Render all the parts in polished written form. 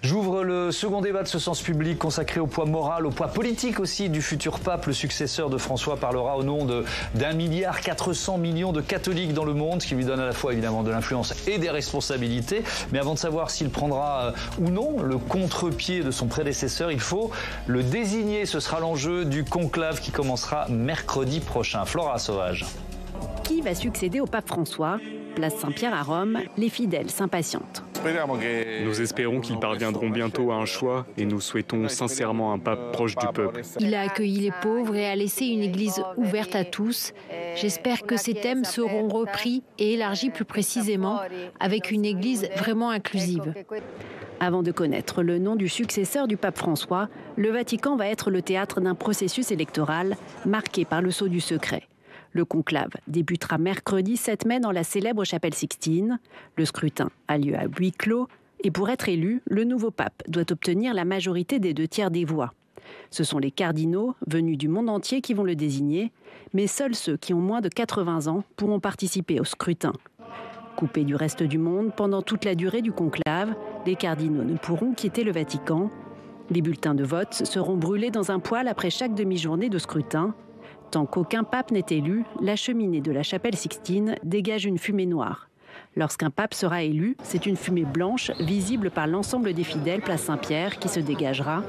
J'ouvre le second débat de ce sens public consacré au poids moral, au poids politique aussi du futur pape. Le successeur de François parlera au nom d'1,4 milliard de catholiques dans le monde, ce qui lui donne à la fois évidemment de l'influence et des responsabilités. Mais avant de savoir s'il prendra ou non le contre-pied de son prédécesseur, il faut le désigner. Ce sera l'enjeu du conclave qui commencera mercredi prochain. Flora Sauvage. Qui va succéder au pape François ? Place Saint-Pierre à Rome, les fidèles s'impatientent. Nous espérons qu'ils parviendront bientôt à un choix et nous souhaitons sincèrement un pape proche du peuple. Il a accueilli les pauvres et a laissé une église ouverte à tous. J'espère que ces thèmes seront repris et élargis plus précisément avec une église vraiment inclusive. Avant de connaître le nom du successeur du pape François, le Vatican va être le théâtre d'un processus électoral marqué par le sceau du secret. Le conclave débutera mercredi 7 mai dans la célèbre chapelle Sixtine. Le scrutin a lieu à huis clos et pour être élu, le nouveau pape doit obtenir la majorité des 2/3 des voix. Ce sont les cardinaux venus du monde entier qui vont le désigner, mais seuls ceux qui ont moins de 80 ans pourront participer au scrutin. Coupés du reste du monde pendant toute la durée du conclave, les cardinaux ne pourront quitter le Vatican. Les bulletins de vote seront brûlés dans un poêle après chaque demi-journée de scrutin. Tant qu'aucun pape n'est élu, la cheminée de la chapelle Sixtine dégage une fumée noire. Lorsqu'un pape sera élu, c'est une fumée blanche visible par l'ensemble des fidèles place Saint-Pierre qui se dégagera.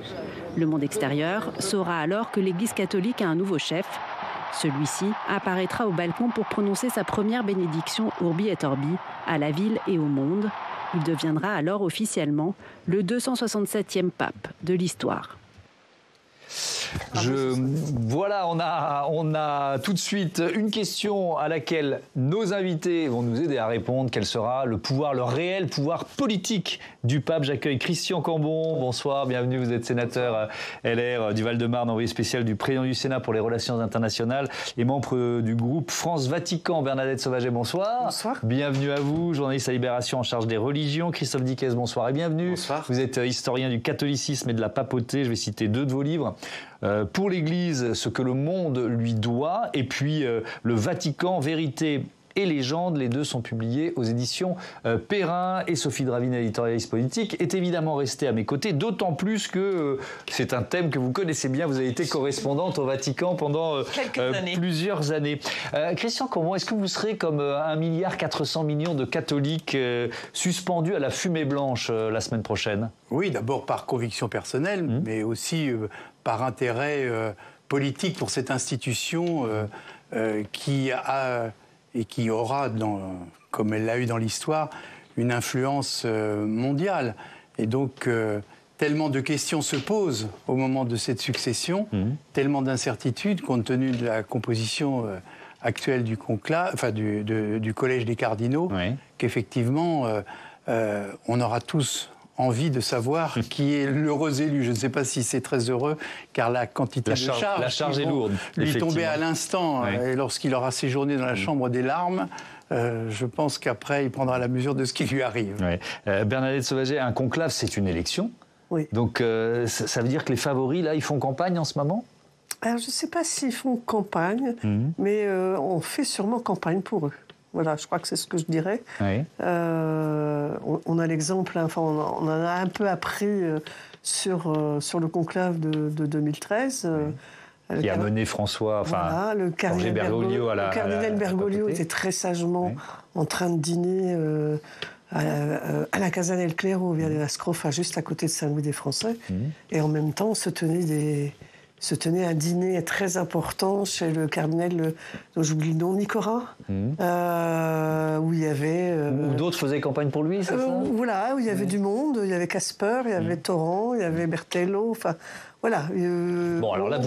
Le monde extérieur saura alors que l'Église catholique a un nouveau chef. Celui-ci apparaîtra au balcon pour prononcer sa première bénédiction Urbi et Orbi à la ville et au monde. Il deviendra alors officiellement le 267e pape de l'histoire. Voilà, on a tout de suite une question à laquelle nos invités vont nous aider à répondre. Quel sera le réel pouvoir politique du pape? J'accueille Christian Cambon. Bonsoir, bienvenue. Vous êtes sénateur LR du Val-de-Marne, envoyé spécial du président du Sénat pour les relations internationales et membre du groupe France-Vatican. Bernadette Sauvaget, bonsoir. Bonsoir. Bienvenue à vous, journaliste à Libération en charge des religions. Christophe Dickès, bonsoir et bienvenue. Bonsoir. Vous êtes historien du catholicisme et de la papauté. Je vais citer 2 de vos livres. Pour l'Église, ce que le monde lui doit, et puis le Vatican, vérité et légende, les 2 sont publiés aux éditions Perrin. Et Sophie Dravin, éditorialiste politique, est évidemment restée à mes côtés, d'autant plus que c'est un thème que vous connaissez bien. Vous avez été correspondante au Vatican pendant plusieurs années. Christian, comment est-ce que vous serez comme 1,4 milliard de catholiques suspendus à la fumée blanche la semaine prochaine? Oui, d'abord par conviction personnelle, mais aussi par intérêt politique pour cette institution qui a et qui aura, comme elle l'a eu dans l'histoire, une influence mondiale. Et donc, tellement de questions se posent au moment de cette succession, tellement d'incertitudes compte tenu de la composition actuelle du conclave, enfin du collège des cardinaux, qu'effectivement, on aura tous envie de savoir qui est l'heureux élu. Je ne sais pas si c'est très heureux, car la quantité de charges la charge est lourde, lui tomber à l'instant, et lorsqu'il aura séjourné dans la chambre des larmes, je pense qu'après, il prendra la mesure de ce qui lui arrive. Bernadette Sauvaget, un conclave, c'est une élection. Oui. Donc, ça veut dire que les favoris, là, ils font campagne en ce moment? Alors, je ne sais pas s'ils font campagne, mais on fait sûrement campagne pour eux. Voilà, je crois que c'est ce que je dirais. Oui. On a l'exemple, enfin, on en a un peu appris sur le conclave de 2013. Qui a mené François, enfin, voilà, le cardinal Bergoglio à la... Le cardinal Bergoglio était très sagement en train de dîner à la Casa del Clero, via la Scrofa, juste à côté de Saint-Louis des Français. Et en même temps, se tenait un dîner très important chez le cardinal, dont j'oublie le nom, Nicolas, où il y avait... où d'autres faisaient campagne pour lui, c'est ça? Voilà, où il y avait du monde, il y avait Casper, il y avait Torrent, il y avait Bertello, enfin... Voilà. Bon, alors là,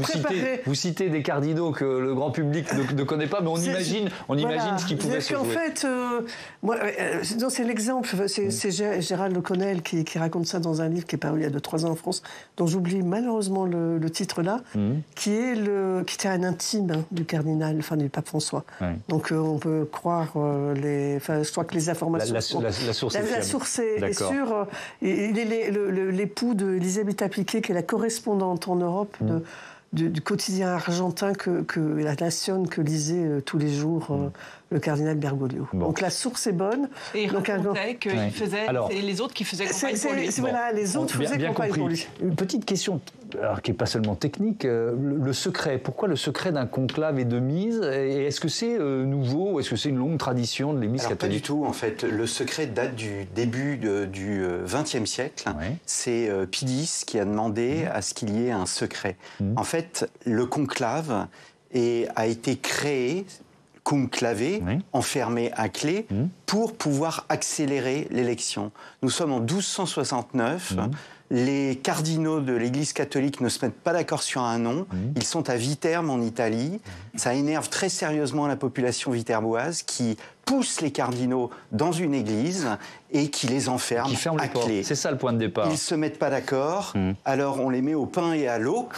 vous citez des cardinaux que le grand public ne connaît pas, mais on imagine ce qui pouvait se jouer. En fait, c'est l'exemple, c'est Gérald O'Connell qui raconte ça dans un livre qui est paru il y a 2-3 ans en France, dont j'oublie malheureusement le titre là, qui était un intime du cardinal, enfin du pape François. Donc on peut croire je crois que les informations... La source est fiable. La source est sûre. Il est l'époux d'Elisabetta Piquet, qui est la correspondante en Europe du quotidien argentin que la Nation que lisait tous les jours le cardinal Bergoglio. Bon. Donc la source est bonne. Et il racontait qu'il faisait, c'est les autres qui faisaient campagne pour lui. Voilà, les autres faisaient campagne pour lui. Une petite question, alors qui n'est pas seulement technique, le secret. Pourquoi le secret d'un conclave et de mise? Et est-ce que c'est nouveau ou est-ce que c'est une longue tradition de l'Église catholique? Pas du tout, en fait. Le secret date du début du XXe siècle. Ouais. C'est Pie X qui a demandé à ce qu'il y ait un secret. En fait, le conclave a été créé, conclavé, enfermé à clé, pour pouvoir accélérer l'élection. Nous sommes en 1269. Les cardinaux de l'Église catholique ne se mettent pas d'accord sur un nom. Ils sont à Viterbe, en Italie. Ça énerve très sérieusement la population viterboise qui pousse les cardinaux dans une église et qui les enferme à clé. C'est ça le point de départ. Ils ne se mettent pas d'accord, alors on les met au pain et à l'eau.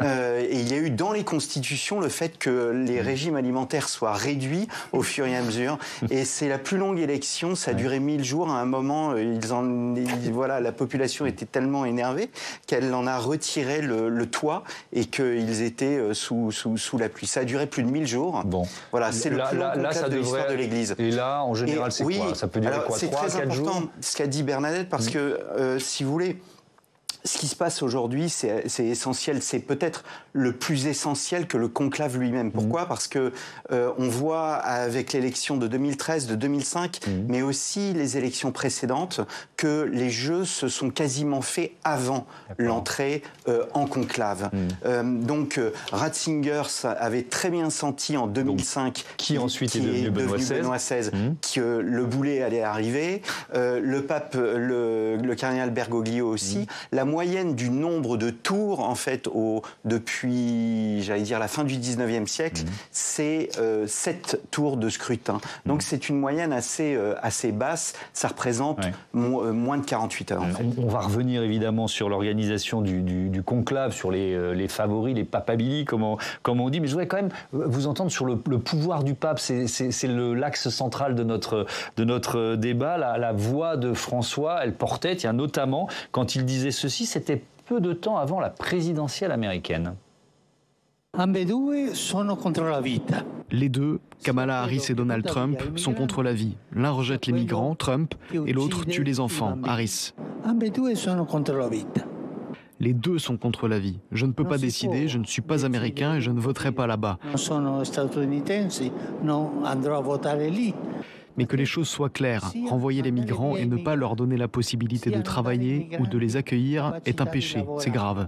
Et il y a eu dans les constitutions le fait que les régimes alimentaires soient réduits au fur et à mesure. Et c'est la plus longue élection, ça a duré 1000 jours. À un moment, la population était tellement énervée qu'elle en a retiré le toit et qu'ils étaient sous la pluie. Ça a duré plus de 1000 jours. Bon. Voilà, c'est le plus long conclave de l'histoire de l'Église. Et là, en général, c'est quoi? Ça peut durer quoi? 3-4 jours? Ce qu'a dit Bernadette, parce que, si vous voulez, ce qui se passe aujourd'hui, c'est essentiel. C'est peut-être le plus essentiel que le conclave lui-même. Pourquoi? Parce que on voit avec l'élection de 2013, de 2005, mais aussi les élections précédentes, que les jeux se sont quasiment faits avant l'entrée en conclave. Donc Ratzinger avait très bien senti en 2005, qui ensuite est devenu Benoît XVI, que le boulet allait arriver. Le pape, le cardinal Bergoglio aussi. La moyenne du nombre de tours, en fait, depuis, j'allais dire, la fin du 19e siècle, c'est 7 tours de scrutin. Donc c'est une moyenne assez basse. Ça représente moins de 48 heures. En fait. On va revenir évidemment sur l'organisation du conclave, sur les favoris, les papabili, comme on dit. Mais je voudrais quand même vous entendre sur le pouvoir du pape. C'est l'axe central de notre débat. La voix de François, elle portait, notamment, quand il disait ceci, c'était peu de temps avant la présidentielle américaine. Les deux, Kamala Harris et Donald Trump, sont contre la vie. L'un rejette les migrants, Trump, et l'autre tue les enfants, Harris. Les deux sont contre la vie. Je ne peux pas décider, je ne suis pas américain et je ne voterai pas là-bas. Mais que les choses soient claires, renvoyer les migrants et ne pas leur donner la possibilité de travailler ou de les accueillir est un péché, c'est grave.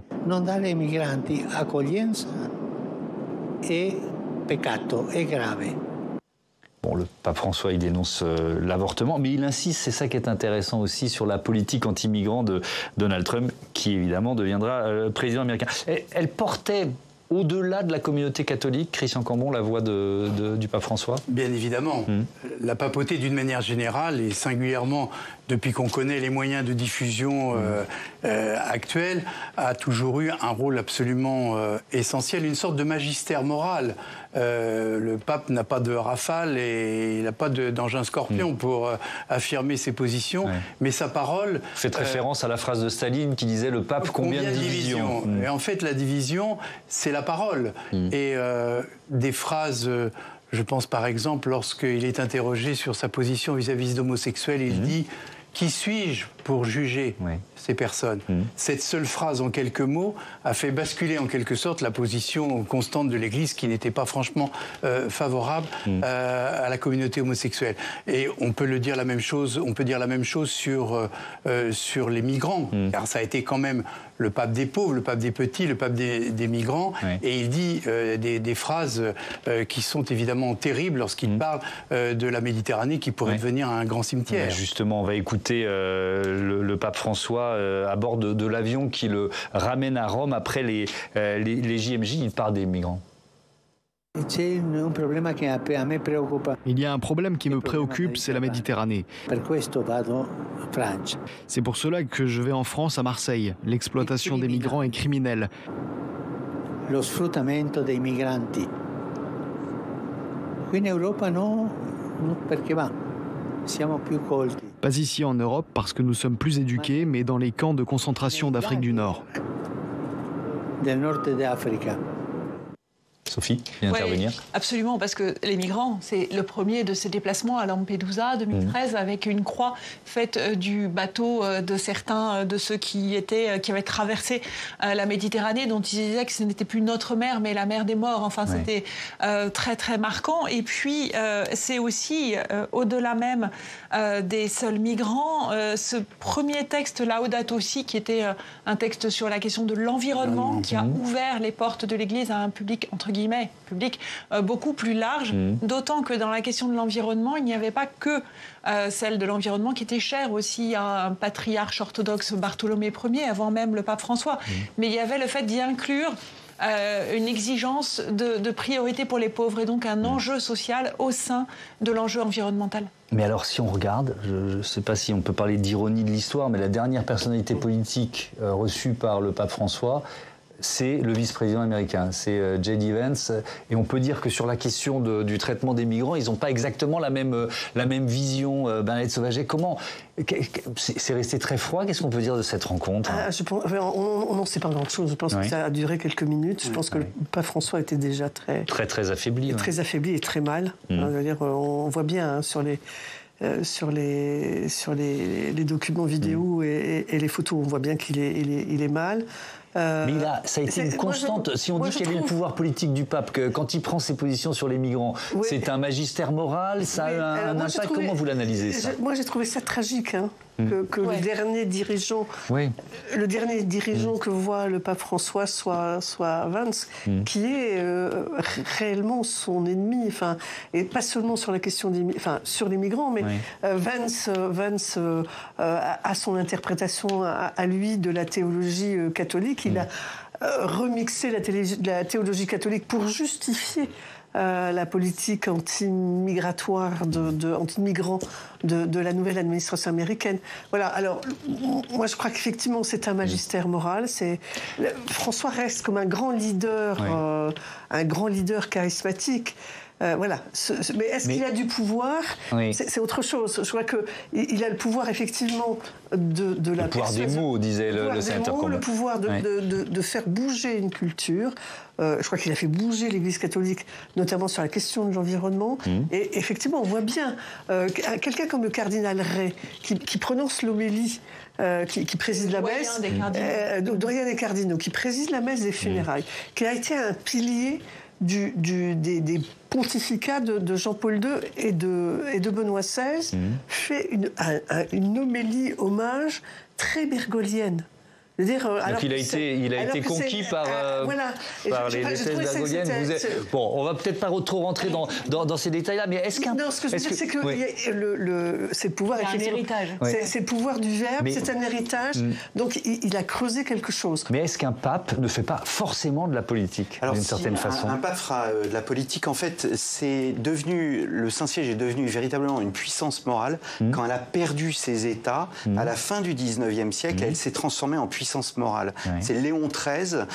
Bon, le pape François, il dénonce l'avortement, mais il insiste, c'est ça qui est intéressant aussi, sur la politique anti-migrant de Donald Trump, qui évidemment deviendra président américain. Elle portait, au-delà de la communauté catholique, Christian Cambon, la voix du pape François? Bien évidemment. La papauté, d'une manière générale, et singulièrement depuis qu'on connaît les moyens de diffusion actuels, a toujours eu un rôle absolument essentiel, une sorte de magistère moral. Le pape n'a pas de rafale et il n'a pas d'engin scorpion pour affirmer ses positions, mais sa parole... Faites référence à la phrase de Staline qui disait « le pape, combien de divisions ?» Et en fait, la division, c'est la parole. Et des phrases... Je pense par exemple, lorsqu'il est interrogé sur sa position vis-à-vis d'homosexuels, il dit « Qui suis-je pour juger ces personnes ?» Cette seule phrase en quelques mots a fait basculer en quelque sorte la position constante de l'Église qui n'était pas franchement favorable à la communauté homosexuelle. Et on peut dire la même chose sur les migrants, car ça a été quand même le pape des pauvres, le pape des petits, le pape des migrants, et il dit des phrases qui sont évidemment terribles lorsqu'il parle de la Méditerranée qui pourrait devenir un grand cimetière. Justement, on va écouter le pape François à bord de l'avion qui le ramène à Rome après les JMJ. Il parle des migrants. Il y a un problème qui me préoccupe, c'est la Méditerranée. C'est pour cela que je vais en France, à Marseille. L'exploitation des migrants est criminelle. Lo sfruttamento dei migranti. Qui in Europa no, perché va? Siamo più colti. Pas ici en Europe parce que nous sommes plus éduqués, mais dans les camps de concentration d'Afrique du Nord. Del nord d'Africa. Sophie, vient intervenir. Absolument, parce que les migrants, c'est le premier de ces déplacements à Lampedusa 2013, avec une croix faite du bateau de certains de ceux qui avaient traversé la Méditerranée, dont ils disaient que ce n'était plus notre mer, mais la mer des morts. Enfin, c'était très, très marquant. Et puis, c'est aussi, au-delà même des seuls migrants, ce premier texte, Laudato Si, qui était un texte sur la question de l'environnement, qui a ouvert les portes de l'Église à un public, entre guillemets, beaucoup plus large, d'autant que dans la question de l'environnement, il n'y avait pas que celle de l'environnement qui était chère aussi à un patriarche orthodoxe, Bartholomé Ier, avant même le pape François. Mais il y avait le fait d'y inclure une exigence de priorité pour les pauvres et donc un enjeu social au sein de l'enjeu environnemental. Mais alors, si on regarde, je ne sais pas si on peut parler d'ironie de l'histoire, mais la dernière personnalité politique reçue par le pape François, c'est le vice-président américain, c'est J.D. Vance. Et on peut dire que sur la question du traitement des migrants, ils n'ont pas exactement la même vision. Bernadette Sauvaget, comment c'est resté très froid? Qu'est-ce qu'on peut dire de cette rencontre? On n'en sait pas grand-chose. Je pense que ça a duré quelques minutes. Je pense que le pape François était déjà très affaibli. Très affaibli et très mal. On voit bien sur les documents vidéo et les photos, on voit bien qu'il est mal. Mais ça a été une constante. Si on dit quel est le pouvoir politique du pape, que quand il prend ses positions sur les migrants, c'est un magistère moral, ça a un impact. Comment vous l'analysez, ça? Moi, j'ai trouvé ça tragique, que le dernier dirigeant, que voit le pape François soit Vance, qui est réellement son ennemi, et pas seulement sur la question sur les migrants, mais Vance a son interprétation à lui de la théologie catholique. Il a remixé la théologie catholique pour justifier la politique anti-migratoire, anti-migrants de la nouvelle administration américaine. Voilà, alors, moi je crois qu'effectivement c'est un magistère moral. François reste comme un grand leader charismatique. Voilà. Mais est-ce qu'il a du pouvoir? C'est autre chose. Je crois qu'il a le pouvoir, effectivement, de la persuasion. Le pouvoir des mots, disait le sénateur Combes. Le pouvoir de faire bouger une culture. Je crois qu'il a fait bouger l'Église catholique, notamment sur la question de l'environnement. Et effectivement, on voit bien quelqu'un comme le cardinal Ray, qui prononce l'homélie, qui préside la messe, doyen des cardinaux, qui préside la messe des funérailles, qui a été un pilier des pontificats de Jean-Paul II et de Benoît XVI, fait une homélie hommage très bergolienne. Donc il a été conquis par les thèses bergoliennes. Bon, on va peut-être pas trop rentrer dans ces détails-là, mais est-ce qu'un... Non, ce que je veux dire, c'est que c'est le pouvoir... C'est un héritage. C'est le pouvoir du verbe, c'est un héritage, donc il a creusé quelque chose. Mais est-ce qu'un pape ne fait pas forcément de la politique, d'une certaine façon? Un pape fera de la politique, en fait, le Saint-Siège est devenu véritablement une puissance morale quand elle a perdu ses États à la fin du 19e siècle, elle s'est transformée en puissance morale. C'est Léon XIII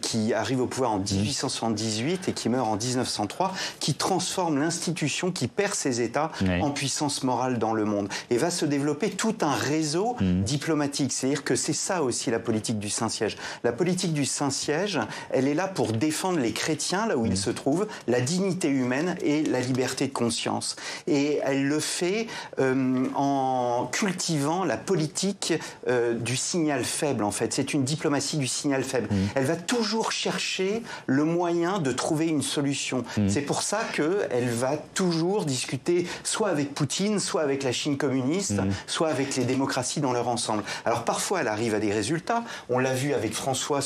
qui arrive au pouvoir en 1878 et qui meurt en 1903, qui transforme l'institution, qui perd ses États en puissance morale dans le monde. Et va se développer tout un réseau diplomatique. C'est-à-dire que c'est ça aussi la politique du Saint-Siège. La politique du Saint-Siège, elle est là pour défendre les chrétiens là où ils se trouvent, la dignité humaine et la liberté de conscience. Et elle le fait en cultivant la politique du signal faible. En fait, c'est une diplomatie du signal faible. Elle va toujours chercher le moyen de trouver une solution. C'est pour ça qu'elle va toujours discuter soit avec Poutine, soit avec la Chine communiste, soit avec les démocraties dans leur ensemble. Alors parfois, elle arrive à des résultats. On l'a vu avec François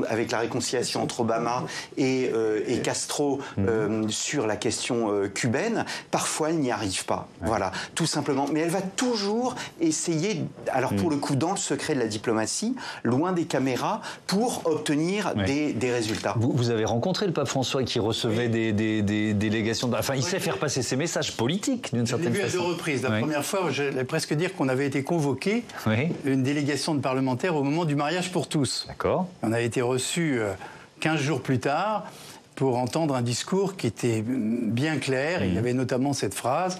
avec la réconciliation entre Obama et Castro sur la question cubaine. Parfois, elle n'y arrive pas. Voilà, tout simplement. Mais elle va toujours essayer, alors pour le coup, dans le secret de la diplomatie, loin des caméras, pour obtenir des résultats. Vous avez rencontré le pape François qui recevait des délégations. Enfin, il sait faire passer ses messages politiques d'une certaine façon. Je l'ai vu à 2 reprises. La première fois, j'allais presque dire qu'on avait été convoqué, une délégation de parlementaires au moment du mariage pour tous. D'accord. On a été reçus 15 jours plus tard pour entendre un discours qui était bien clair. Il y avait notamment cette phrase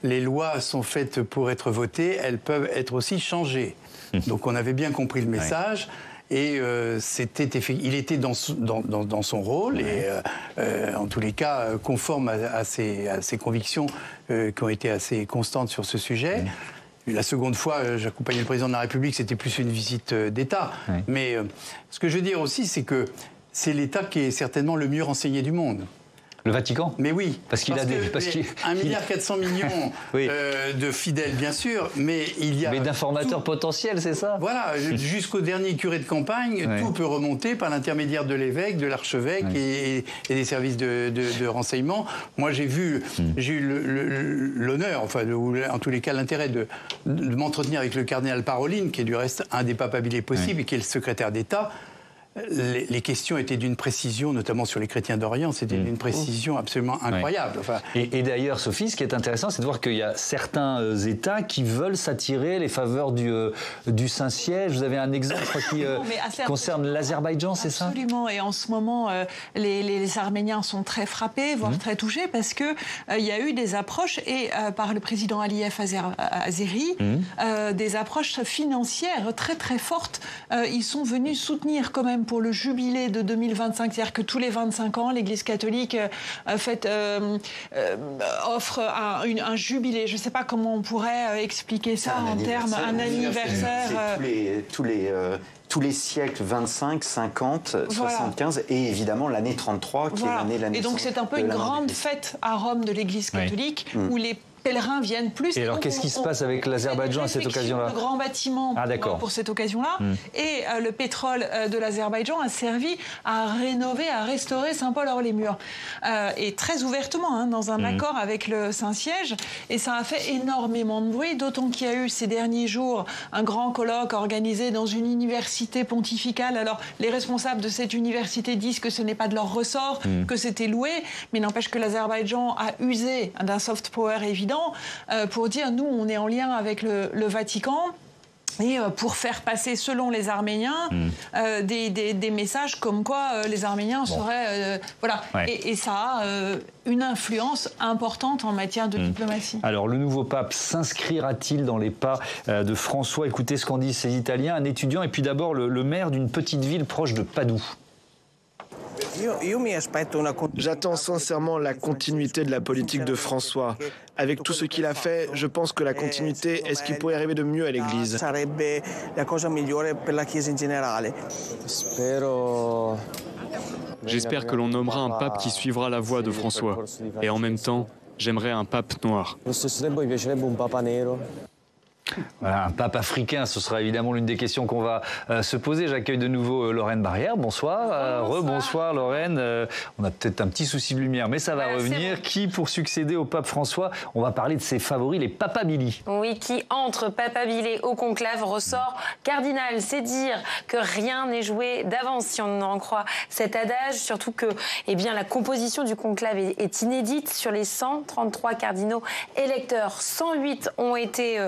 les lois sont faites pour être votées, elles peuvent être aussi changées. Donc on avait bien compris le message. Et il était dans son rôle et en tous les cas conforme à ses convictions qui ont été assez constantes sur ce sujet. La seconde fois, j'accompagnais le président de la République, c'était plus une visite d'État. Mais ce que je veux dire aussi, c'est que c'est l'État qui est certainement le mieux renseigné du monde. Le Vatican? Mais oui. Parce qu'il a des... 1,4 milliard de fidèles, bien sûr, mais il y a... Mais d'informateurs potentiels, c'est ça? Voilà, jusqu'au dernier curé de campagne, tout peut remonter par l'intermédiaire de l'évêque, de l'archevêque et des services de renseignement. Moi, j'ai eu l'honneur, enfin, en tous les cas, l'intérêt de m'entretenir avec le cardinal Parolin, qui est du reste un des papabillés possibles et qui est le secrétaire d'État. Les questions étaient d'une précision, notamment sur les chrétiens d'Orient, c'était d'une précision absolument incroyable. Enfin, et d'ailleurs, Sophie, ce qui est intéressant, c'est de voir qu'il y a certains États qui veulent s'attirer les faveurs du Saint-Siège. Vous avez un exemple, je crois, qui concerne l'Azerbaïdjan, c'est ça? Absolument, et en ce moment, les Arméniens sont très frappés, voire très touchés, parce qu'il y a eu des approches, et par le président Aliyev Azeri, des approches financières très très fortes. Ils sont venus soutenir quand même pour le jubilé de 2025, c'est-à-dire que tous les 25 ans, l'Église catholique offre un jubilé. Je ne sais pas comment on pourrait expliquer ça en termes un anniversaire. Tous les siècles 25, 50, 75 et évidemment l'année 33 qui est l'année de la naissance. Et donc c'est un peu une grande fête à Rome de l'Église catholique où les pèlerins viennent plus. Et alors, qu'est-ce qui se passe avec l'Azerbaïdjan à cette occasion-là? Le grand bâtiment pour cette occasion-là. Et le pétrole de l'Azerbaïdjan a servi à rénover, à restaurer Saint-Paul-Hors-les-Murs. Et très ouvertement, dans un accord avec le Saint-Siège. Et ça a fait énormément de bruit, d'autant qu'il y a eu ces derniers jours un grand colloque organisé dans une université pontificale. Alors, les responsables de cette université disent que ce n'est pas de leur ressort, que c'était loué, mais n'empêche que l'Azerbaïdjan a usé d'un soft power évident pour dire nous on est en lien avec le Vatican et pour faire passer selon les Arméniens des messages comme quoi les Arméniens seraient et ça a une influence importante en matière de diplomatie. Alors le nouveau pape s'inscrira-t-il dans les pas de François? Écoutez ce qu'en disent ces Italiens, un étudiant et puis d'abord le maire d'une petite ville proche de Padoue. J'attends sincèrement la continuité de la politique de François. Avec tout ce qu'il a fait, je pense que la continuité est ce qui pourrait arriver de mieux à l'Église. J'espère que l'on nommera un pape qui suivra la voie de François. Et en même temps, j'aimerais un pape noir. Voilà, un pape africain, ce sera évidemment l'une des questions qu'on va se poser. J'accueille de nouveau Lorraine Barrière. Bonsoir. Rebonsoir Lorraine. On a peut-être un petit souci de lumière, mais ça va revenir. Qui pour succéder au pape François? On va parler de ses favoris, les papabili. Oui, qui entre papabili au conclave ressort cardinal. C'est dire que rien n'est joué d'avance, si on en croit cet adage. Surtout que la composition du conclave est inédite. Sur les 133 cardinaux électeurs, 108 ont été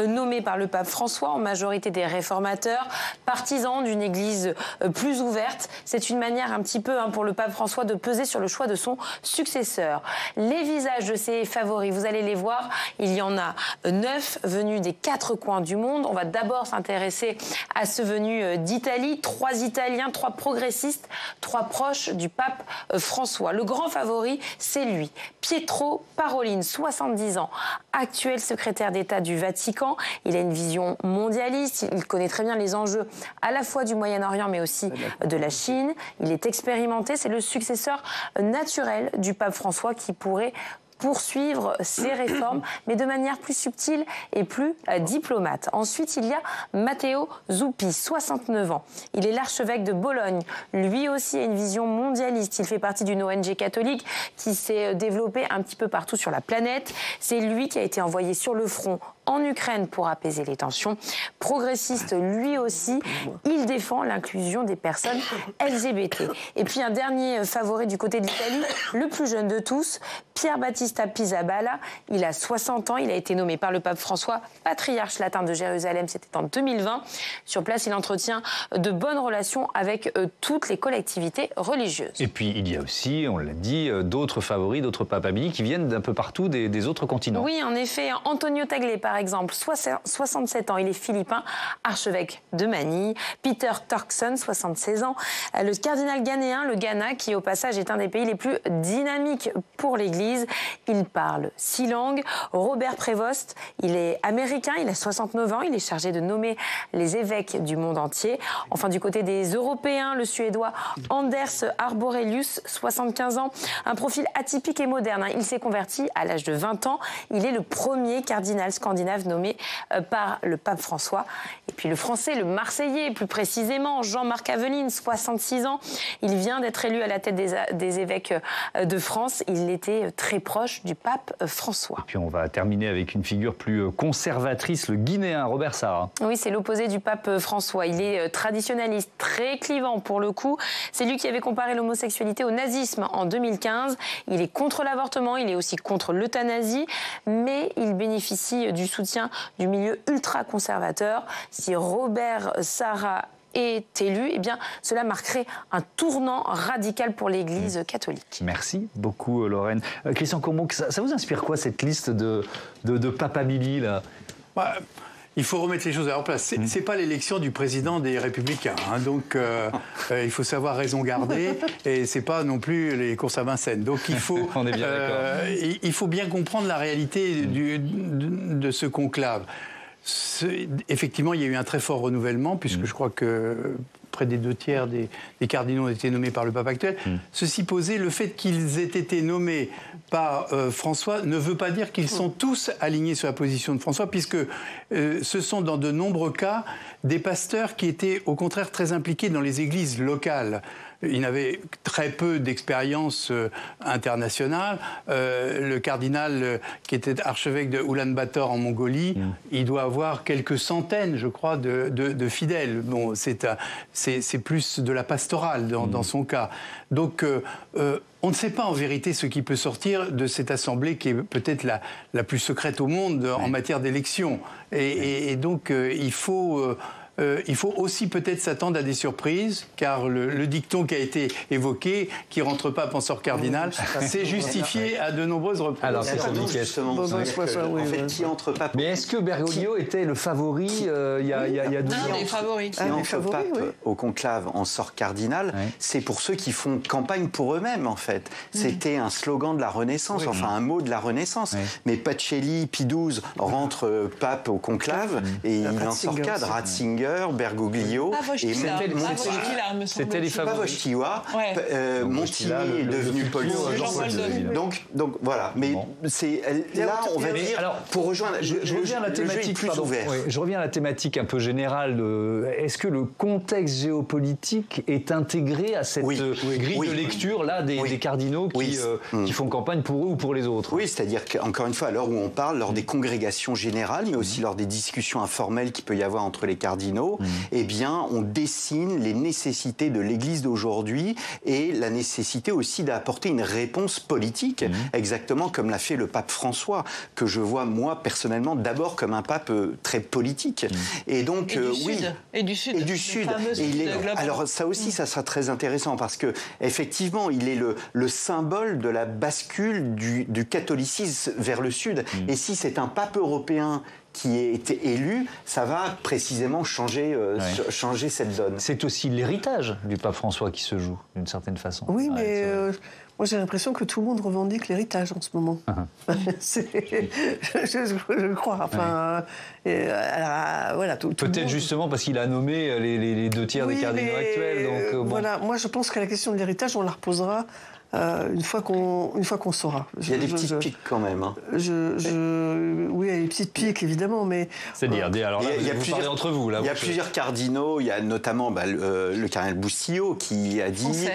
nommés par le pape François, en majorité des réformateurs, partisans d'une église plus ouverte. C'est une manière un petit peu pour le pape François de peser sur le choix de son successeur. Les visages de ses favoris, vous allez les voir, il y en a 9 venus des 4 coins du monde. On va d'abord s'intéresser à ceux venus d'Italie, 3 Italiens, 3 progressistes, 3 proches du pape François. Le grand favori, c'est lui, Pietro Parolin, 70 ans, actuel secrétaire d'État du Vatican. Il a une vision mondialiste, il connaît très bien les enjeux à la fois du Moyen-Orient mais aussi de la Chine. Il est expérimenté, c'est le successeur naturel du pape François qui pourrait poursuivre ses réformes, mais de manière plus subtile et plus diplomate. Ensuite, il y a Matteo Zuppi, 69 ans. Il est l'archevêque de Bologne. Lui aussi a une vision mondialiste. Il fait partie d'une ONG catholique qui s'est développée un petit peu partout sur la planète. C'est lui qui a été envoyé sur le front en Ukraine pour apaiser les tensions. Progressiste, lui aussi, il défend l'inclusion des personnes LGBT. Et puis un dernier favori du côté de l'Italie, le plus jeune de tous, Pier Battista Pizzaballa. Il a 60 ans, il a été nommé par le pape François patriarche latin de Jérusalem, c'était en 2020. Sur place, il entretient de bonnes relations avec toutes les collectivités religieuses. Et puis il y a aussi, on l'a dit, d'autres favoris, d'autres papabili qui viennent d'un peu partout des autres continents. Oui, en effet, Antonio Tagle, par exemple, 67 ans, il est philippin, archevêque de Manille. Peter Turkson, 76 ans, le cardinal ghanéen, le Ghana, qui au passage est un des pays les plus dynamiques pour l'Église. Il parle 6 langues. Robert Prévost, il est américain, il a 69 ans, il est chargé de nommer les évêques du monde entier. Enfin, du côté des Européens, le Suédois Anders Arborelius, 75 ans, un profil atypique et moderne. Il s'est converti à l'âge de 20 ans. Il est le premier cardinal scandinave nommé par le pape François. Et puis le français, le marseillais, plus précisément, Jean-Marc Aveline, 66 ans. Il vient d'être élu à la tête des évêques de France. Il était très proche du pape François. Et puis on va terminer avec une figure plus conservatrice, le Guinéen Robert Sarah. Oui, c'est l'opposé du pape François. Il est traditionnaliste, très clivant pour le coup. C'est lui qui avait comparé l'homosexualité au nazisme en 2015. Il est contre l'avortement, il est aussi contre l'euthanasie, mais il bénéficie du soutien du milieu ultra-conservateur. Si Robert Sarah est élu, eh bien, cela marquerait un tournant radical pour l'Église catholique. Merci beaucoup, Lorraine. Christian Combon, ça vous inspire quoi, cette liste de papabili, là? Il faut remettre les choses à leur place. C'est pas l'élection du président des Républicains, hein, donc il faut savoir raison garder, et c'est pas non plus les courses à Vincennes. Donc il faut, on est bien il faut bien comprendre la réalité de ce conclave. Effectivement, il y a eu un très fort renouvellement, puisque je crois que près des 2/3 des cardinaux ont été nommés par le pape actuel. Ceci posé, le fait qu'ils aient été nommés par François ne veut pas dire qu'ils sont tous alignés sur la position de François, puisque ce sont dans de nombreux cas des pasteurs qui étaient au contraire très impliqués dans les églises locales. Il n'avait très peu d'expérience internationale. Le cardinal qui était archevêque de Oulan-Bator en Mongolie, il doit avoir quelques centaines, je crois, de fidèles. Bon, c'est plus de la pastorale dans son cas. Donc, on ne sait pas en vérité ce qui peut sortir de cette assemblée qui est peut-être la plus secrète au monde en matière d'élection. Et donc, il faut aussi peut-être s'attendre à des surprises, car le dicton qui a été évoqué, qui rentre pas penseur cardinal, c'est justifié à de nombreuses reprises. Alors, c'est justement, en fait, qui entre pas. Mais est-ce que Bergoglio était le favori il y a 12 ans? Un des favoris. Qui entre pape au conclave en sort cardinal, c'est pour ceux qui font campagne pour eux-mêmes, en fait. C'était un slogan de la Renaissance, enfin un mot de la Renaissance. Mais Pacelli, Pie XII rentre pape au conclave, et il en sort 4, Ratzinger, Bergoglio, et c'était les favoris. Pavoshkiwa, Montilly est devenu Paul VI. Donc voilà, mais c'est là on va dire. Alors pour rejoindre, je reviens à la thématique plus ouvert. Je reviens à la thématique un peu générale. Est-ce que le contexte géopolitique est intégré à cette grille de lecture là des cardinaux qui font campagne pour eux ou pour les autres? Oui, c'est-à-dire qu'encore une fois, à l'heure où on parle, lors des congrégations générales, mais aussi lors des discussions informelles qu'il peut y avoir entre les cardinaux, eh bien, on dessine les nécessités de l'Église d'aujourd'hui et la nécessité aussi d'apporter une réponse politique, exactement comme l'a fait le pape François, que je vois, moi, personnellement, d'abord comme un pape très politique. Et donc, Et du Sud. Alors, ça aussi, ça sera très intéressant, parce que effectivement, il est le symbole de la bascule du catholicisme vers le Sud. Et si c'est un pape européen qui a été élu, ça va précisément changer cette donne. C'est aussi l'héritage du pape François qui se joue, d'une certaine façon. Oui, mais moi j'ai l'impression que tout le monde revendique l'héritage en ce moment. Je crois. Enfin, voilà. Peut-être justement parce qu'il a nommé les 2/3 des cardinaux actuels. Donc, voilà, moi je pense que la question de l'héritage, on la reposera une fois qu'on saura. Il y a des petites piques quand même. Hein. Oui, il y a des petites piques évidemment, mais. C'est-à-dire, alors là, vous parlez entre vous. Là, il y a plusieurs cardinaux. Il y a notamment le cardinal Bustillo qui a dit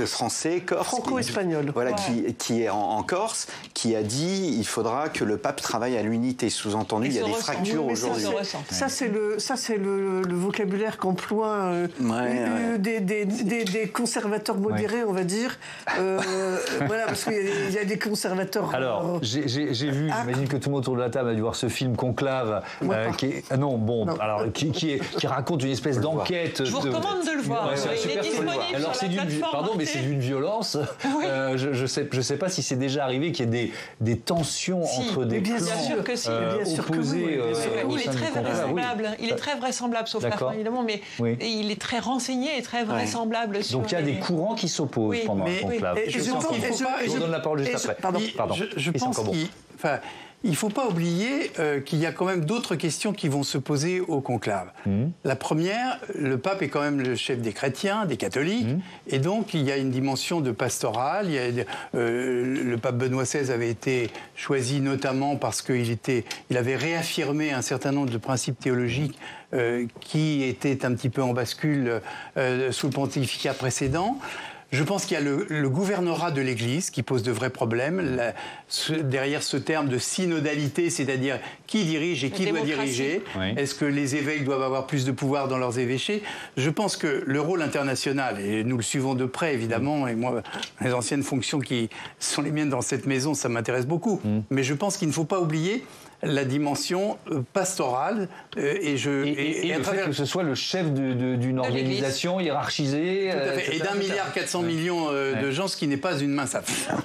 français, corse, franco-espagnol. Voilà, qui est en Corse, qui a dit il faudra que le pape travaille à l'unité. Sous-entendu, il y a des fractures aujourd'hui. Ça c'est le vocabulaire qu'emploient des conservateurs modérés, on va dire. Voilà, parce qu'il y a des conservateurs. Alors, j'ai vu, j'imagine que tout le monde autour de la table a dû voir ce film Conclave, qui raconte une espèce d'enquête. Je vous recommande de le voir. Il est disponible alors, sur la plateforme. Pardon, mais c'est d'une violence. Oui. Je sais pas si c'est déjà arrivé qu'il y ait des tensions entre des clans opposés au sein du Conclave. Il est très vraisemblable, sauf la fin évidemment, mais il est très renseigné et très vraisemblable. Donc il y a des courants qui s'opposent pendant le conclave. Je vous donne la parole juste après. Pardon. Je pense qu'il ne faut pas oublier qu'il y a quand même d'autres questions qui vont se poser au conclave. La première, le pape est quand même le chef des chrétiens, des catholiques, et donc il y a une dimension de pastorale. Le pape Benoît XVI avait été choisi notamment parce qu'il avait réaffirmé un certain nombre de principes théologiques qui étaient un petit peu en bascule sous le pontificat précédent. Je pense qu'il y a le gouvernorat de l'Église qui pose de vrais problèmes. Derrière ce terme de synodalité, c'est-à-dire qui dirige et qui doit diriger. Est-ce que les évêques doivent avoir plus de pouvoir dans leurs évêchés? Je pense que le rôle international, et nous le suivons de près évidemment, et moi, les anciennes fonctions qui sont les miennes dans cette maison, ça m'intéresse beaucoup. Mais je pense qu'il ne faut pas oublier la dimension pastorale et le fait que ce soit le chef d'une organisation hiérarchisée. Tout à fait. Et d'1,4 milliard de gens, ce qui n'est pas une mince affaire.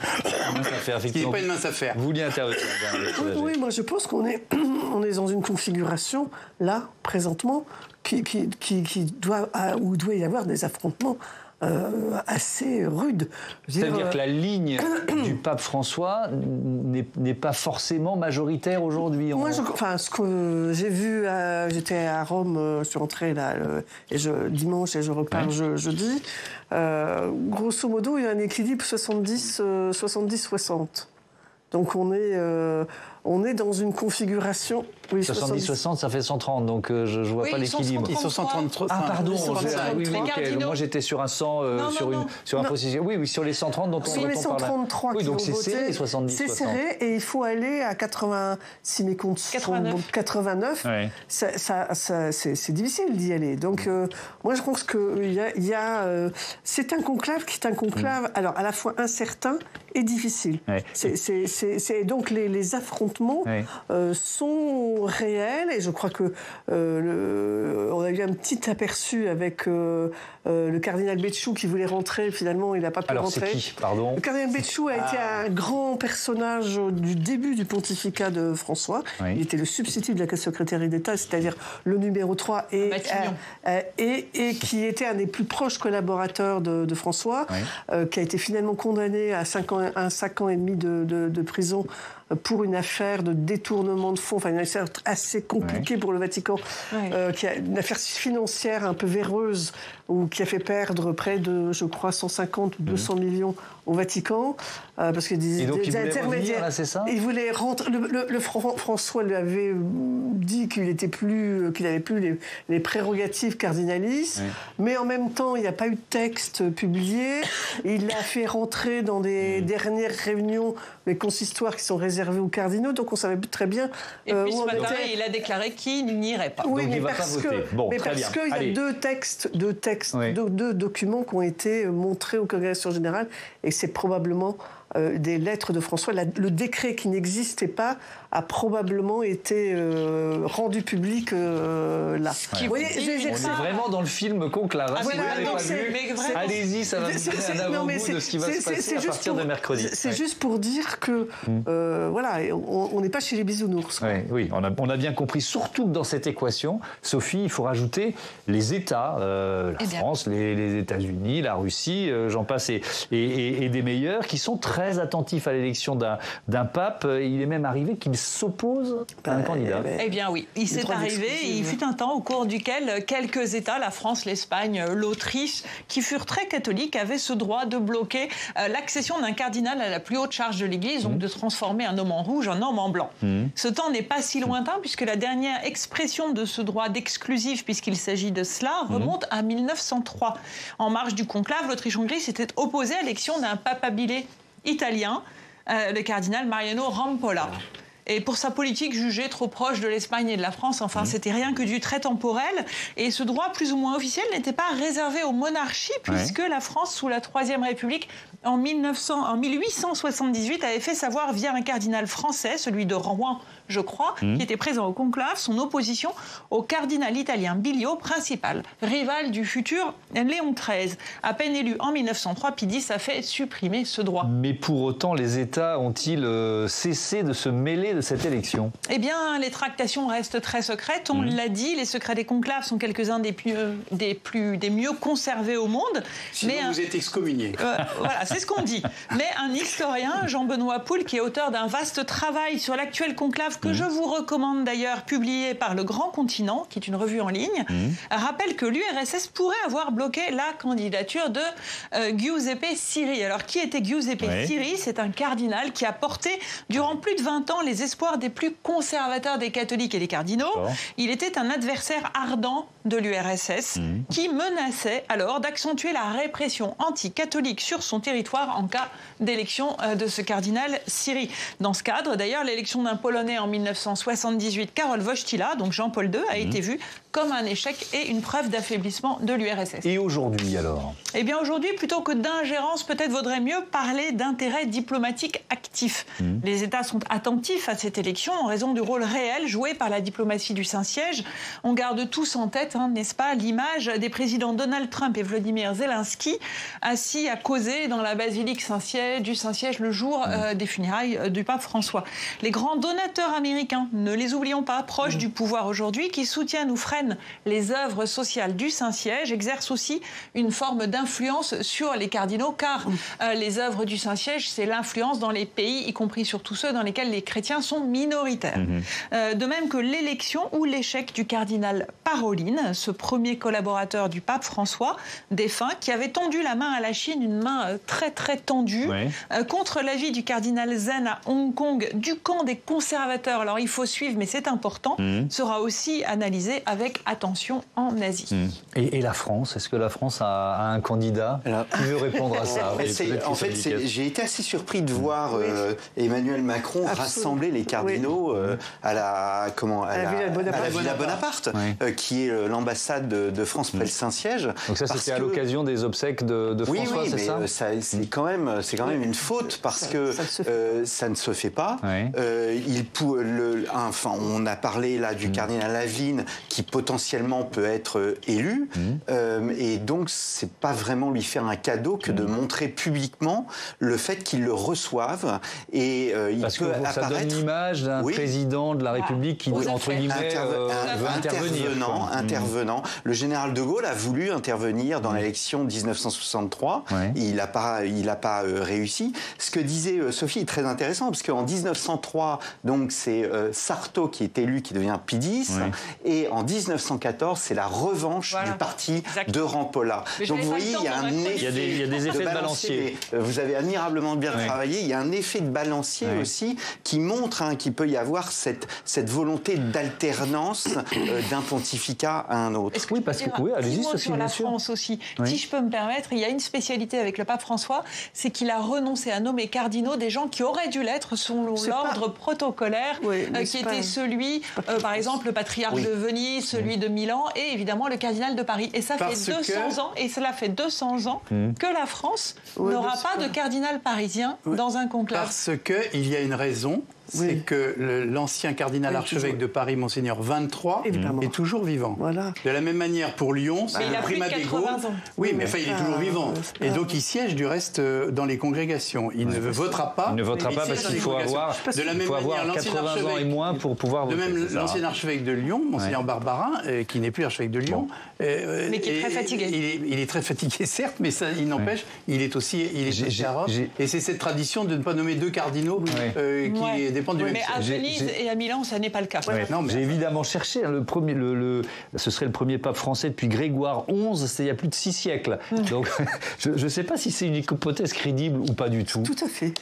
Ce qui n'est pas une mince affaire. Vous vouliez intervenir? Oui, moi je pense qu'on est dans une configuration, là, présentement, où doit y avoir des affrontements assez rude. C'est-à-dire que la ligne du pape François n'est pas forcément majoritaire aujourd'hui. Moi, ce que j'ai vu, j'étais à Rome, je suis rentrée là, dimanche et je repars jeudi. Grosso modo, il y a un équilibre 70-60. Donc on est dans une configuration... Oui, 70-60, ça fait 130, donc je vois pas l'équilibre. Ils sont 133. Ah pardon, moi j'étais sur un 100, sur un processus. Oui, sur les 130 dont on parle. Sur les 133 qui donc vont voter, c'est 70-60. C'est serré et il faut aller à 80, si mes comptes sont 89. C'est difficile d'y aller. Donc moi je pense que c'est un conclave qui est un conclave, alors à la fois incertain et difficile. Donc les affrontements sont réels et je crois que on a eu un petit aperçu avec le cardinal Betchou qui voulait rentrer, finalement il n'a pas pu rentrer. Alors c'est qui, pardon? Le cardinal Betchou a été un grand personnage du début du pontificat de François. Il était le substitut de la secrétaire d'État, c'est-à-dire le numéro 3 et qui était un des plus proches collaborateurs de François, qui a été finalement condamné à 5 ans et demi de prison pour une affaire de détournement de fonds, enfin une affaire assez compliquée pour le Vatican, qui a une affaire financière un peu véreuse, qui a fait perdre près de, je crois, 150 ou 200 millions au Vatican, parce que des intermédiaires. Là, c'est ça ? Il voulait rentrer. François lui avait dit qu'il n'avait plus les prérogatives cardinalistes, mais en même temps, il n'y a pas eu de texte publié. Il l'a fait rentrer dans des dernières réunions, les consistoires qui sont réservés aux cardinaux, donc on savait très bien. Et puis ce matin, il a déclaré qu'il n'irait pas. Oui, donc mais il va pas voter. Bon, parce qu'il y a deux documents qui ont été montrés au Congrégation générale, et c'est probablement des lettres de François. Le décret qui n'existait pas a probablement été rendu public là. On est vraiment dans le film Conclave. Si vous l'avez pas vu, allez-y, ça va vous donner un avant-goût de ce qui va se passer à partir de mercredi. C'est juste pour dire que on n'est pas chez les bisounours. Oui, on a bien compris, surtout que dans cette équation, Sophie, il faut rajouter les États, la France, les États-Unis, la Russie, j'en passe, et des meilleurs, qui sont très attentifs à l'élection d'un pape. Il est même arrivé qu'il s'oppose à un candidat. Eh bien oui, il s'est arrivé, il fut un temps au cours duquel quelques États, la France, l'Espagne, l'Autriche, qui furent très catholiques, avaient ce droit de bloquer l'accession d'un cardinal à la plus haute charge de l'Église, donc de transformer un homme en rouge en homme en blanc. Ce temps n'est pas si lointain, puisque la dernière expression de ce droit d'exclusif, puisqu'il s'agit de cela, remonte à 1903. En marge du conclave, l'Autriche-Hongrie s'était opposée à l'élection d'un papabilé italien, le cardinal Mariano Rampolla. et pour sa politique jugée trop proche de l'Espagne et de la France. Enfin, c'était rien que du très temporel. Et ce droit plus ou moins officiel n'était pas réservé aux monarchies, puisque la France, sous la Troisième République, en 1878, avait fait savoir via un cardinal français, celui de Rouen, je crois, qui était présent au conclave, son opposition au cardinal italien Bilio, principal rival du futur Léon XIII. À peine élu en 1903, Pie X a fait supprimer ce droit. Mais pour autant, les États ont-ils cessé de se mêler de cette élection? Eh bien, les tractations restent très secrètes. On l'a dit, les secrets des conclaves sont quelques-uns des mieux conservés au monde. Sinon, vous êtes excommunié. Voilà, c'est ce qu'on dit. Mais un historien, Jean-Benoît Poul, qui est auteur d'un vaste travail sur l'actuel conclave, que je vous recommande d'ailleurs, publié par Le Grand Continent, qui est une revue en ligne, rappelle que l'URSS pourrait avoir bloqué la candidature de Giuseppe Siri. Alors, qui était Giuseppe Siri? C'est un cardinal qui a porté, durant plus de 20 ans, les espoirs des plus conservateurs des catholiques et des cardinaux. Il était un adversaire ardent de l'URSS qui menaçait alors d'accentuer la répression anti-catholique sur son territoire en cas d'élection de ce cardinal Siri. Dans ce cadre, d'ailleurs, l'élection d'un Polonais en 1978, Karol Wojtyła, donc Jean-Paul II, a été vue comme un échec et une preuve d'affaiblissement de l'URSS. Et aujourd'hui, alors? Eh bien, aujourd'hui, plutôt que d'ingérence, peut-être vaudrait mieux parler d'intérêt diplomatique actif. Les États sont attentifs à cette élection en raison du rôle réel joué par la diplomatie du Saint-Siège. On garde tous en tête, n'est-ce pas, l'image des présidents Donald Trump et Volodymyr Zelensky assis à causer dans la basilique du Saint-Siège le jour des funérailles du pape François. Les grands donateurs américains, ne les oublions pas, proches du pouvoir aujourd'hui, qui soutiennent ou freinent les œuvres sociales du Saint-Siège, exercent aussi une forme d'influence sur les cardinaux, car les œuvres du Saint-Siège, c'est l'influence dans les pays, y compris surtout ceux dans lesquels les chrétiens sont minoritaires. De même que l'élection ou l'échec du cardinal Parolin, ce premier collaborateur du pape François, défunt, qui avait tendu la main à la Chine, une main très très tendue, contre l'avis du cardinal Zen à Hong Kong, du camp des conservateurs. Alors il faut suivre, mais c'est important, sera aussi analysé avec attention en Asie. Et la France? Est-ce que la France a un candidat? Qui veut répondre à ça? En fait, j'ai été assez surpris de voir Emmanuel Macron rassembler les cardinaux à la Villa Bonaparte, qui est l'ambassade de France près le Saint-Siège. Donc ça, c'était à l'occasion des obsèques de François, c'est ça? C'est quand même une faute parce que ça ne se fait pas. On a parlé là du cardinal Lavigne qui potentiellement peut être élu, et donc c'est pas vraiment lui faire un cadeau que de montrer publiquement le fait qu'il le reçoive, et parce que ça donne l'image d'un président de la République qui, entre guillemets, veut intervenant. Le général de Gaulle a voulu intervenir dans l'élection de 1963, il n'a pas réussi. Ce que disait Sophie est très intéressant, parce qu'en 1903, donc c'est Sarto qui est élu, qui devient Pie X, et en 1914, c'est la revanche du parti de Rampolla. Donc vous voyez, il y a des effets de balancier. Vous avez admirablement bien travaillé. Il y a un effet de balancier aussi qui montre qu'il peut y avoir cette volonté d'alternance d'un pontificat à un autre. Oui, parce que allez-y, Sophie, sur la France aussi. Si je peux me permettre, il y a une spécialité avec le pape François, c'est qu'il a renoncé à nommer cardinaux des gens qui auraient dû l'être selon l'ordre protocolaire, qui était celui, par exemple, le patriarche de Venise, celui de Milan et évidemment le cardinal de Paris. Et ça fait 200 ans, et cela fait 200 ans que la France n'aura pas de cardinal parisien dans un conclave. Parce qu'il y a une raison. C'est que l'ancien cardinal archevêque de Paris, Monseigneur 23, est toujours vivant. De la même manière pour Lyon, c'est le primat des Gaules. Oui, mais enfin, il est toujours vivant. Et donc, il siège du reste dans les congrégations. Il ne votera pas. Il ne votera pas parce qu'il faut avoir 80 ans et moins pour pouvoir voter. De même, l'ancien archevêque de Lyon, Monseigneur Barbarin, qui n'est plus archevêque de Lyon. Mais qui est très fatigué. Il est très fatigué, certes, mais ça, il n'empêche, il est très à Rome. Et c'est cette tradition de ne pas nommer deux cardinaux qui dépend du même. Mais à Venise et à Milan, ça n'est pas le cas. J'ai évidemment cherché. Ce serait le premier pape français depuis Grégoire XI, c'était il y a plus de 6 siècles. Donc, je ne sais pas si c'est une hypothèse crédible ou pas du tout. Tout à fait.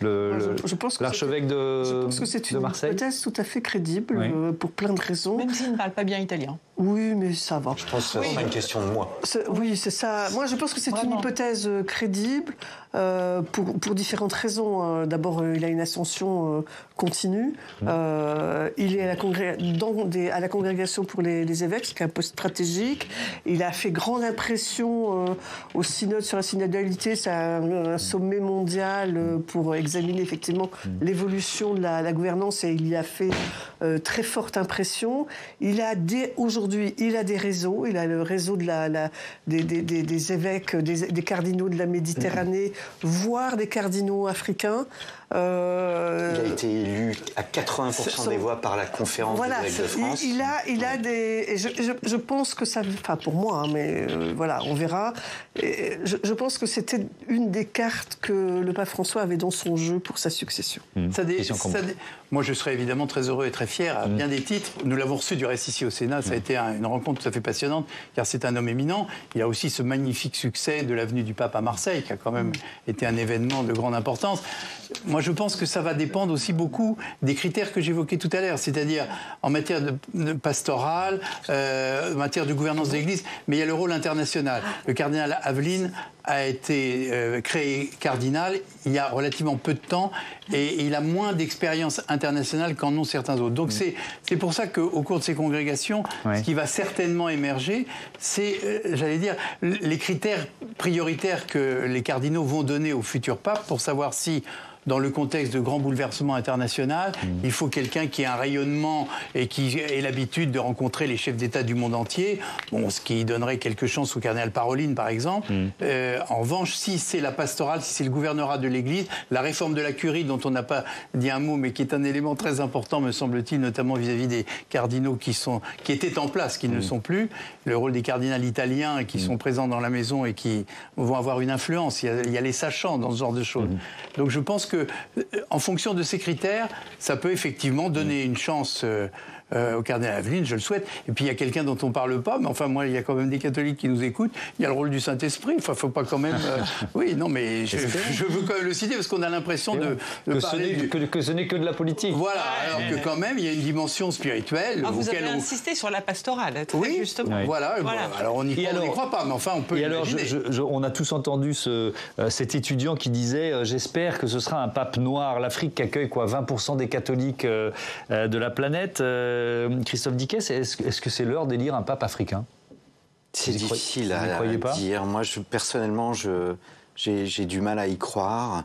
L'archevêque de Marseille. Je pense que c'est une hypothèse tout à fait crédible pour plein de raisons. Même s'il ne parle pas bien italien. Oui, mais ça va. Je pense que c'est une question de moi. Oui, c'est ça. Moi, je pense que c'est une hypothèse crédible pour différentes raisons. D'abord, il a une ascension continue. Il est à la congrégation pour les évêques, ce qui est un poste stratégique. Il a fait grande impression au synode sur la synodalité. C'est un sommet mondial pour examiner effectivement l'évolution de la gouvernance, et il y a fait très forte impression. Aujourd'hui, il a des réseaux. Il a le réseau des évêques, des cardinaux de la Méditerranée, voire des cardinaux africains. Il a été élu à 80% des voix par la conférence des évêques de France. Il a des... Et je pense que ça... Enfin, pour moi, hein, mais voilà, on verra. Et je pense que c'était une des cartes que le pape François avait dans son jeu pour sa succession. Moi, je serais évidemment très heureux et très fier à bien des titres. Nous l'avons reçu du reste ici au Sénat. Ça a été une rencontre tout à fait passionnante, car c'est un homme éminent. Il y a aussi ce magnifique succès de l'avenue du Pape à Marseille, qui a quand même été un événement de grande importance. Moi, je pense que ça va dépendre aussi beaucoup des critères que j'évoquais tout à l'heure, c'est-à-dire en matière de pastorale, en matière de gouvernance d'Église, mais il y a le rôle international. Le cardinal Aveline a été créé cardinal il y a relativement peu de temps, et il a moins d'expérience internationale qu'en ont certains autres. Donc c'est pour ça qu'au cours de ces congrégations, ce qui va certainement émerger, c'est, j'allais dire, les critères prioritaires que les cardinaux vont donner au futur pape pour savoir si, dans le contexte de grands bouleversements internationaux, il faut quelqu'un qui ait un rayonnement et qui ait l'habitude de rencontrer les chefs d'État du monde entier, ce qui donnerait quelques chances au cardinal Parolin, par exemple. En revanche, si c'est la pastorale, si c'est le gouvernorat de l'Église, la réforme de la curie, dont on n'a pas dit un mot, mais qui est un élément très important, me semble-t-il, notamment vis-à-vis des cardinaux qui étaient en place, qui ne le sont plus, le rôle des cardinals italiens qui sont présents dans la maison et qui vont avoir une influence. Il y a les sachants dans ce genre de choses. Donc je pense que en fonction de ces critères, ça peut effectivement donner une chance au cardinal Aveline, je le souhaite. Et puis il y a quelqu'un dont on ne parle pas, mais enfin moi, il y a quand même des catholiques qui nous écoutent. Il y a le rôle du Saint-Esprit. Enfin, faut pas quand même. Oui, non, mais je veux quand même le citer parce qu'on a l'impression que ce n'est que de la politique. Voilà, alors que quand même, il y a une dimension spirituelle. Vous avez insisté sur la pastorale, très justement. Oui. Voilà. Alors on n'y croit pas, mais enfin on peut imaginer. On a tous entendu cet étudiant qui disait j'espère que ce sera un pape noir. L'Afrique qui accueille 20% des catholiques de la planète. Christophe Diquet, est-ce que c'est l'heure d'élire un pape africain? C'est difficile à dire. Moi, personnellement, j'ai du mal à y croire.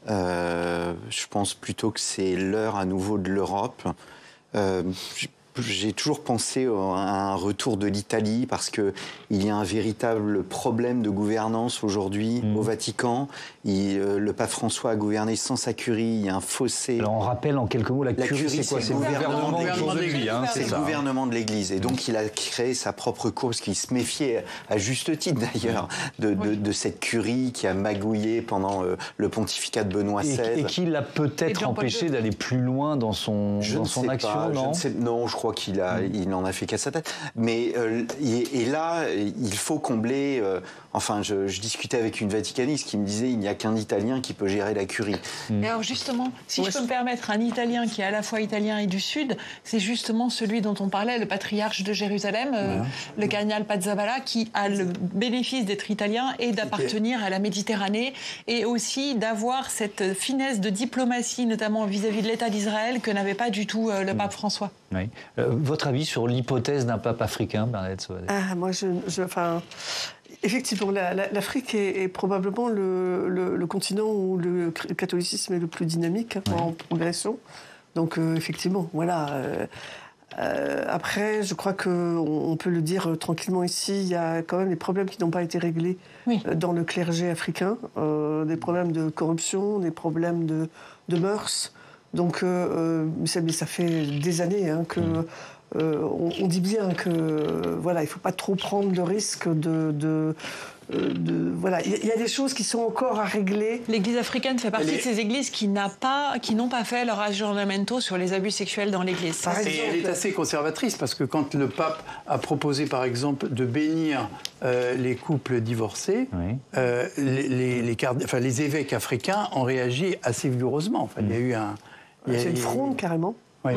Je pense plutôt que c'est l'heure à nouveau de l'Europe. J'ai toujours pensé à un retour de l'Italie parce qu'il y a un véritable problème de gouvernance aujourd'hui au Vatican. Le pape François a gouverné sans sa curie, il y a un fossé. Alors on rappelle en quelques mots, la curie c'est quoi? C'est le gouvernement de l'Église. C'est le gouvernement de l'Église. Et donc il a créé sa propre cour, parce qu'il se méfiait, à juste titre d'ailleurs, de cette curie qui a magouillé pendant le pontificat de Benoît XVI. Et qui l'a peut-être empêché d'aller plus loin dans son action, non? Non, je crois qu'il en a fait qu'à sa tête. Mais et là, il faut combler. Je discutais avec une vaticaniste qui me disait il n'y a qu'un Italien qui peut gérer la curie. Et alors justement, si je peux me permettre, un Italien qui est à la fois italien et du Sud, c'est justement celui dont on parlait, le patriarche de Jérusalem, le cardinal Pizzaballa, qui a le bénéfice d'être italien et d'appartenir à la Méditerranée, et aussi d'avoir cette finesse de diplomatie, notamment vis-à-vis de l'État d'Israël, que n'avait pas du tout le pape François. Oui. Votre avis sur l'hypothèse d'un pape africain, Bernadette Sauvadet? Moi, effectivement, l'Afrique est probablement le continent où le catholicisme est le plus dynamique en progression. Donc, effectivement, voilà. Après, je crois qu'on peut le dire tranquillement ici, il y a quand même des problèmes qui n'ont pas été réglés dans le clergé africain, des problèmes de corruption, des problèmes de mœurs. Donc, ça fait des années que... on dit bien que il faut pas trop prendre de risques voilà, il y a des choses qui sont encore à régler. L'Église africaine fait partie de ces églises qui n'ont pas fait leur aggiornamento sur les abus sexuels dans l'Église. Et elle est assez conservatrice parce que quand le pape a proposé, par exemple, de bénir les couples divorcés, les évêques africains ont réagi assez vigoureusement. Enfin, il y a eu c'est une fronde carrément. Oui.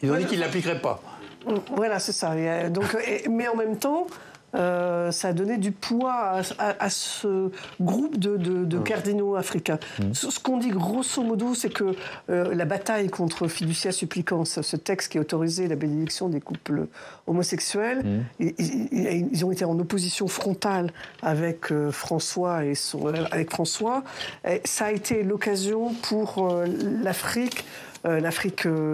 Ils ont dit qu'ils ne l'appliqueraient pas. Voilà, c'est ça. Donc, mais en même temps, ça a donné du poids à ce groupe de cardinaux africains. Ce qu'on dit grosso modo, c'est que la bataille contre Fiducia Supplicans, ce texte qui autorisait la bénédiction des couples homosexuels, ils ont été en opposition frontale avec François et ça a été l'occasion pour l'Afrique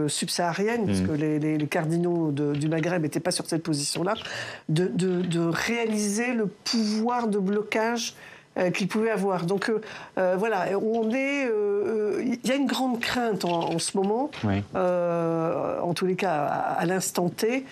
subsaharienne, puisque les cardinaux du Maghreb n'étaient pas sur cette position-là, de réaliser le pouvoir de blocage qu'ils pouvaient avoir. Donc voilà, il y a une grande crainte en ce moment, en tous les cas à l'instant T,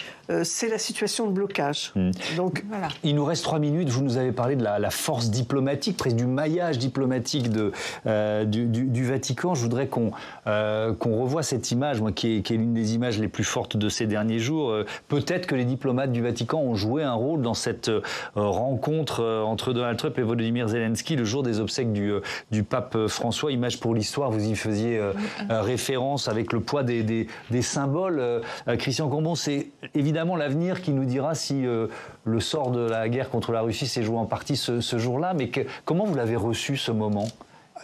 c'est la situation de blocage. Donc, voilà. Il nous reste 3 minutes, vous nous avez parlé de la force diplomatique, presque du maillage diplomatique du Vatican. Je voudrais qu'on revoie cette image, moi, qui est l'une des images les plus fortes de ces derniers jours. Peut-être que les diplomates du Vatican ont joué un rôle dans cette rencontre entre Donald Trump et Volodymyr Zelensky le jour des obsèques du pape François. Image pour l'histoire, vous y faisiez référence avec le poids des symboles. Christian Cambon, c'est évidemment l'avenir qui nous dira si le sort de la guerre contre la Russie s'est joué en partie ce jour-là. Mais comment vous l'avez reçu, ce moment ?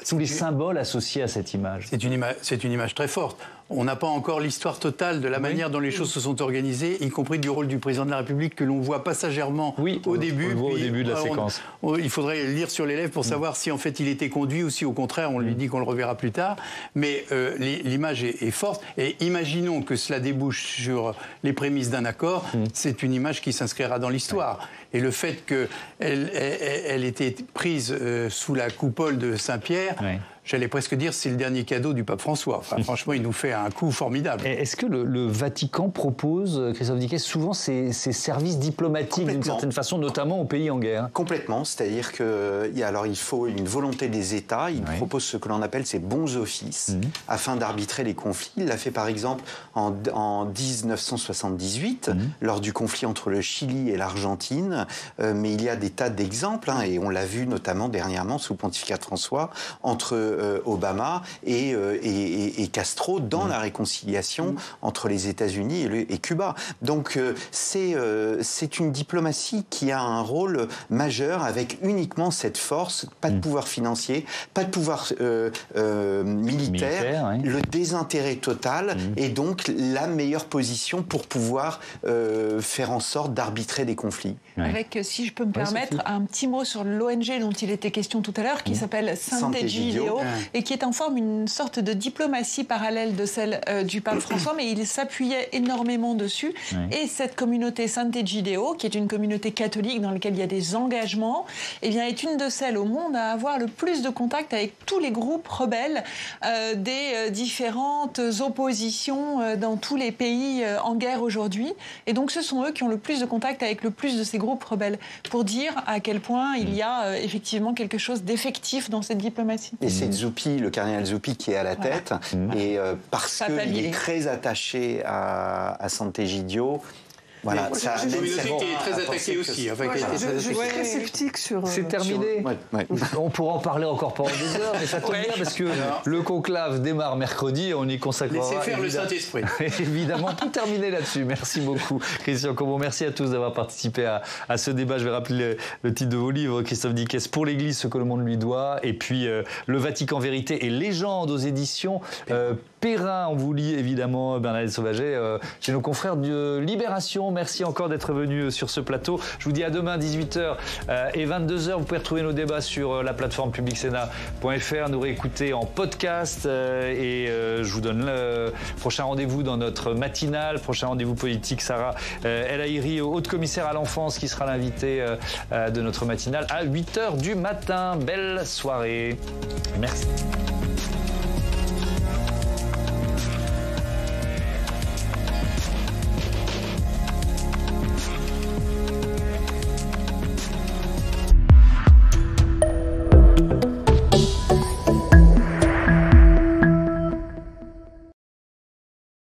Tous les symboles associés à cette image. C'est une image très forte. On n'a pas encore l'histoire totale de la manière dont les choses se sont organisées, y compris du rôle du président de la République que l'on voit passagèrement au début. On le voit au début de la séquence. Il faudrait lire sur les lèvres pour savoir si en fait il était conduit ou si au contraire on lui dit qu'on le reverra plus tard. Mais l'image est forte et imaginons que cela débouche sur les prémices d'un accord. C'est une image qui s'inscrira dans l'histoire. Et le fait qu'elle était prise sous la coupole de Saint-Pierre, j'allais presque dire c'est le dernier cadeau du pape François. Enfin, franchement, il nous fait un coup formidable. Est-ce que le Vatican propose, Christophe Dickès, souvent ces services diplomatiques d'une certaine façon, notamment aux pays en guerre ? Complètement, c'est-à-dire qu'il faut une volonté des États. Il propose ce que l'on appelle ses bons offices afin d'arbitrer les conflits. Il l'a fait par exemple en 1978, lors du conflit entre le Chili et l'Argentine. Mais il y a des tas d'exemples, et on l'a vu notamment dernièrement sous le pontificat de François, entre Obama et Castro dans la réconciliation entre les États-Unis et Cuba. Donc c'est une diplomatie qui a un rôle majeur avec uniquement cette force, pas de pouvoir financier, pas de pouvoir militaire, le désintérêt total et donc la meilleure position pour pouvoir faire en sorte d'arbitrer des conflits. Avec, si je peux me permettre, un petit mot sur l'ONG dont il était question tout à l'heure, qui s'appelle Sant'Egidio, et qui est en forme une sorte de diplomatie parallèle de celle du pape François, mais il s'appuyait énormément dessus. Et cette communauté Sant'Egidio, qui est une communauté catholique dans laquelle il y a des engagements, est une de celles au monde à avoir le plus de contact avec tous les groupes rebelles des différentes oppositions dans tous les pays en guerre aujourd'hui. Et donc ce sont eux qui ont le plus de contact avec le plus de ces groupes rebelles, pour dire à quel point il y a effectivement quelque chose d'effectif dans cette diplomatie. Et c'est Zuppi, le cardinal Zuppi, qui est à la tête, et parce qu'il est très attaché à Sant'Egidio. Voilà, ça a une communauté qui est très attaquée aussi. Je suis très sceptique sur... C'est terminé. On pourra en parler encore pendant des heures, mais ça tombe bien parce que le conclave démarre mercredi et on y consacrera... Laissez faire le Saint-Esprit. Évidemment, tout terminé là-dessus. Merci beaucoup, Christian Cambon. Merci à tous d'avoir participé à ce débat. Je vais rappeler le titre de vos livres, Christophe Dickès, Pour l'Église, ce que le monde lui doit, et puis Le Vatican, vérité et légende aux éditions Perrin. On vous lit évidemment Bernadette Sauvaget chez nos confrères de Libération. Merci encore d'être venu sur ce plateau. Je vous dis à demain 18h et 22h. Vous pouvez retrouver nos débats sur la plateforme publicsénat.fr, nous réécouter en podcast et je vous donne le prochain rendez-vous dans notre matinale, prochain rendez-vous politique. Sarah El Haïry, haute commissaire à l'enfance, qui sera l'invitée de notre matinale à 8h du matin. Belle soirée. Merci.